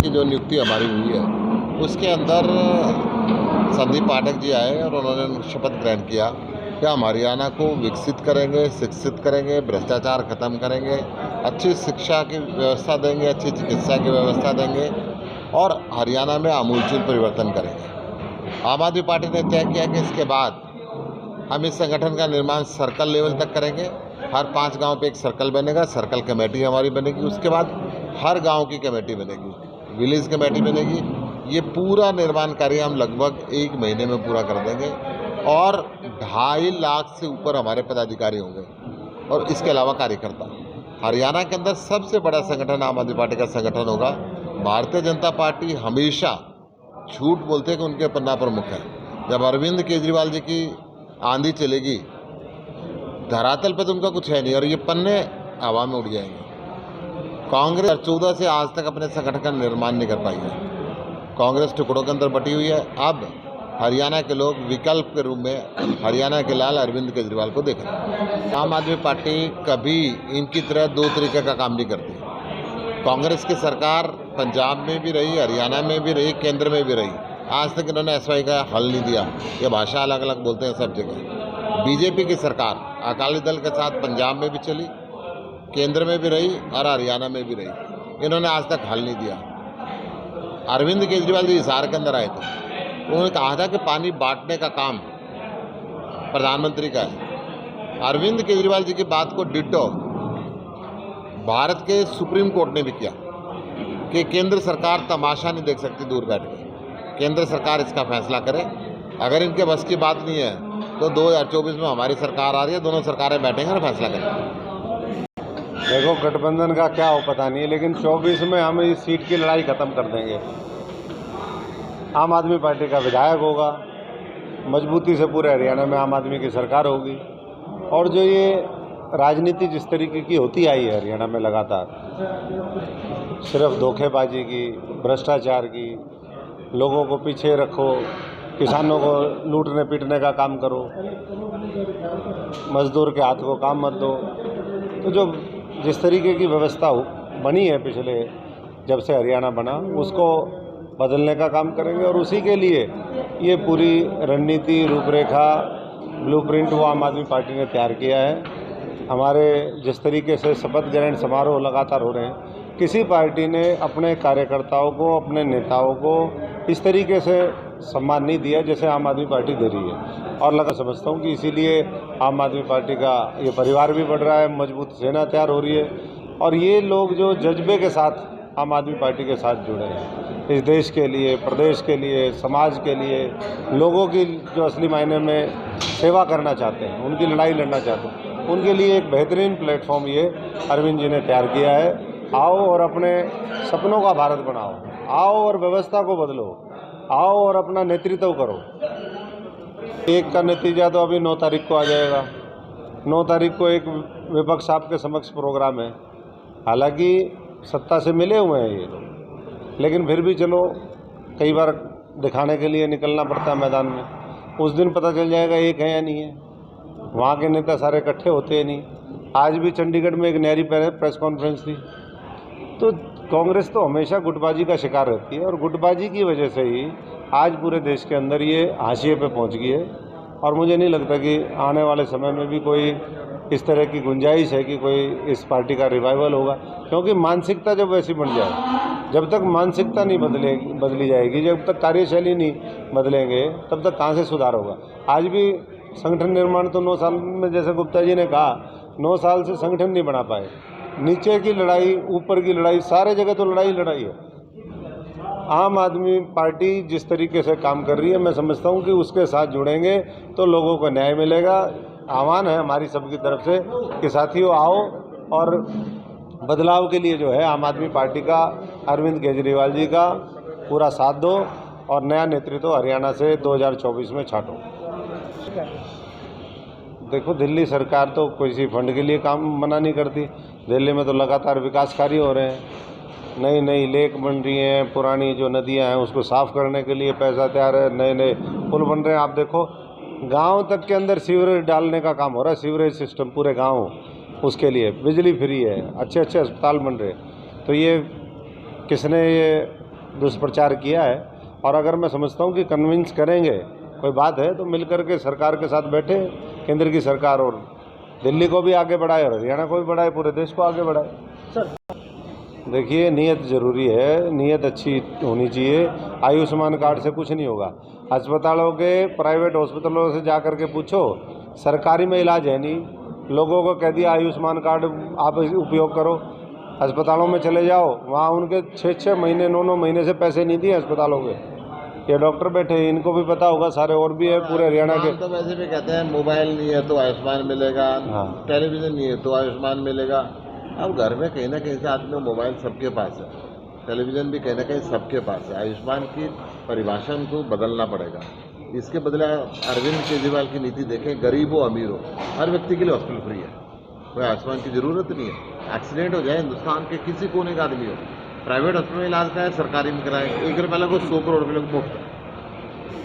की जो नियुक्ति हमारी हुई है उसके अंदर संदीप पाठक जी आए और उन्होंने शपथ ग्रहण किया कि हम हरियाणा को विकसित करेंगे, शिक्षित करेंगे, भ्रष्टाचार खत्म करेंगे, अच्छी शिक्षा की व्यवस्था देंगे, अच्छी चिकित्सा की व्यवस्था देंगे और हरियाणा में आमूलचूल परिवर्तन करेंगे। आम आदमी पार्टी ने तय किया कि इसके बाद हम इस संगठन का निर्माण सर्कल लेवल तक करेंगे। हर 5 गांव पे एक सर्कल बनेगा, सर्कल कमेटी हमारी बनेगी, उसके बाद हर गांव की कमेटी बनेगी, विलेज कमेटी बनेगी। ये पूरा निर्माण कार्य हम लगभग 1 महीने में पूरा कर देंगे और 2.5 लाख से ऊपर हमारे पदाधिकारी होंगे और इसके अलावा कार्यकर्ता। हरियाणा के अंदर सबसे बड़ा संगठन आम आदमी पार्टी का संगठन होगा। भारतीय जनता पार्टी हमेशा झूठ बोलते हैं कि उनके पन्ना प्रमुख है। जब अरविंद केजरीवाल जी की आंधी चलेगी, धरातल पे तो उनका कुछ है नहीं और ये पन्ने हवा में उड़ जाएंगे। कांग्रेस 2014 से आज तक अपने संगठन का निर्माण नहीं कर पाई है। कांग्रेस टुकड़ों के अंदर बटी हुई है। अब हरियाणा के लोग विकल्प के रूप में हरियाणा के लाल अरविंद केजरीवाल को देख रहे हैं। आम आदमी पार्टी कभी इनकी तरह 2 तरीके का काम नहीं करती। कांग्रेस की सरकार पंजाब में भी रही, हरियाणा में भी रही, केंद्र में भी रही। आज तक इन्होंने एसवाई का हल नहीं दिया। ये भाषा अलग अलग बोलते हैं सब जगह। बीजेपी की सरकार अकाली दल के साथ पंजाब में भी चली, केंद्र में भी रही और हरियाणा में भी रही। इन्होंने आज तक हल नहीं दिया। अरविंद केजरीवाल जी हिसार के अंदर आए थे, उन्होंने कहा था कि पानी बांटने का काम प्रधानमंत्री का है। अरविंद केजरीवाल जी की बात को डिट्टो भारत के सुप्रीम कोर्ट ने भी किया कि केंद्र सरकार तमाशा नहीं देख सकती दूर बैठ के। केंद्र सरकार इसका फैसला करे। अगर इनके बस की बात नहीं है तो 2024 में हमारी सरकार आ रही है, दोनों सरकारें बैठेंगे और फैसला करेंगे। देखो, गठबंधन का क्या हो पता नहीं, लेकिन 24 में हम इस सीट की लड़ाई खत्म कर देंगे। आम आदमी पार्टी का विधायक होगा, मजबूती से पूरे हरियाणा में आम आदमी की सरकार होगी। और जो ये राजनीति जिस तरीके की होती आई है हरियाणा में लगातार, सिर्फ धोखेबाजी की, भ्रष्टाचार की, लोगों को पीछे रखो, किसानों को लूटने पीटने का काम करो, मजदूर के हाथ को काम मत दो, तो जो जिस तरीके की व्यवस्था बनी है पिछले जब से हरियाणा बना, उसको बदलने का काम करेंगे। और उसी के लिए ये पूरी रणनीति, रूपरेखा, ब्लूप्रिंट वो आम आदमी पार्टी ने तैयार किया है। हमारे जिस तरीके से शपथ ग्रहण समारोह लगातार हो रहे हैं, किसी पार्टी ने अपने कार्यकर्ताओं को, अपने नेताओं को इस तरीके से सम्मान नहीं दिया जैसे आम आदमी पार्टी दे रही है। और समझता हूँ कि इसीलिए आम आदमी पार्टी का ये परिवार भी बढ़ रहा है, मजबूत सेना तैयार हो रही है। और ये लोग जो जज्बे के साथ आम आदमी पार्टी के साथ जुड़े हैं, इस देश के लिए, प्रदेश के लिए, समाज के लिए, लोगों की जो असली मायने में सेवा करना चाहते हैं, उनकी लड़ाई लड़ना चाहते हैं, उनके लिए एक बेहतरीन प्लेटफॉर्म ये अरविंद जी ने तैयार किया है। आओ और अपने सपनों का भारत बनाओ, आओ और व्यवस्था को बदलो, आओ और अपना नेतृत्व करो। एक का नतीजा तो अभी 9 तारीख को आ जाएगा। 9 तारीख को एक विपक्ष आपके समक्ष प्रोग्राम है। हालांकि सत्ता से मिले हुए हैं ये लोग, लेकिन फिर भी चलो, कई बार दिखाने के लिए निकलना पड़ता है मैदान में। उस दिन पता चल जाएगा एक है या नहीं है। वहाँ के नेता सारे इकट्ठे होते हैं नहीं। आज भी चंडीगढ़ में एक नहरी प्रेस कॉन्फ्रेंस थी। तो कांग्रेस तो हमेशा गुटबाजी का शिकार रहती है और गुटबाजी की वजह से ही आज पूरे देश के अंदर ये हाशिए पे पहुंच गई है। और मुझे नहीं लगता कि आने वाले समय में भी कोई इस तरह की गुंजाइश है कि कोई इस पार्टी का रिवाइवल होगा, क्योंकि मानसिकता जब वैसी बन जाए, जब तक मानसिकता नहीं बदली जाएगी, जब तक कार्यशैली नहीं बदलेंगे, तब तक कहाँ से सुधार होगा। आज भी संगठन निर्माण तो 9 साल में, जैसे गुप्ता जी ने कहा, 9 साल से संगठन नहीं बना पाए। नीचे की लड़ाई, ऊपर की लड़ाई, सारे जगह तो लड़ाई है। आम आदमी पार्टी जिस तरीके से काम कर रही है, मैं समझता हूँ कि उसके साथ जुड़ेंगे तो लोगों को न्याय मिलेगा। आह्वान है हमारी सबकी तरफ से कि साथियों आओ और बदलाव के लिए जो है आम आदमी पार्टी का, अरविंद केजरीवाल जी का पूरा साथ दो और नया नेतृत्व हरियाणा से 2024 में छांटो। देखो, दिल्ली सरकार तो किसी फंड के लिए काम मना नहीं करती। दिल्ली में तो लगातार विकास कार्य हो रहे हैं, नई नई लेक बन रही हैं, पुरानी जो नदियां हैं उसको साफ़ करने के लिए पैसा तैयार है, नए नए पुल बन रहे हैं। आप देखो, गांव तक के अंदर सीवरेज डालने का काम हो रहा है, सीवरेज सिस्टम पूरे गांव, उसके लिए बिजली फ्री है, अच्छे अच्छे अस्पताल बन रहे हैं। तो ये किसने ये दुष्प्रचार किया है। और अगर मैं समझता हूँ कि कन्विंस करेंगे, कोई बात है तो मिल करके सरकार के साथ बैठे, केंद्र की सरकार, और दिल्ली को भी आगे बढ़ाए और हरियाणा को भी बढ़ाए, पूरे देश को आगे बढ़ाए। सर देखिए, नीयत ज़रूरी है, नीयत अच्छी होनी चाहिए। आयुष्मान कार्ड से कुछ नहीं होगा। अस्पतालों के, प्राइवेट हॉस्पिटलों से जा कर के पूछो, सरकारी में इलाज है नहीं, लोगों को कह दिया आयुष्मान कार्ड आप उपयोग करो। अस्पतालों में चले जाओ, वहाँ उनके 6-6 महीने 9-9 महीने से पैसे नहीं दिए अस्पतालों के। ये डॉक्टर बैठे हैं, इनको भी पता होगा, सारे और भी है पूरे हरियाणा के। तो वैसे भी कहते हैं मोबाइल नहीं है तो आयुष्मान मिलेगा, हाँ। टेलीविज़न नहीं है तो आयुष्मान मिलेगा। अब घर में कहीं ना कहीं से आदमी मोबाइल सबके पास है, टेलीविज़न भी कहीं ना कहीं सबके पास है। आयुष्मान की परिभाषा को बदलना पड़ेगा। इसके बदले अरविंद केजरीवाल की नीति देखें, गरीब हो अमीर हो, हर व्यक्ति के लिए हॉस्पिटल फ्री है, कोई आयुष्मान की ज़रूरत नहीं है। एक्सीडेंट हो जाए, हिंदुस्तान के किसी कोने का आदमी हो, प्राइवेट हॉस्पिटल में इलाज कराए, सरकारी में कराए, 1 रुपये लगो 100 करोड़ रुपये मुफ्त है।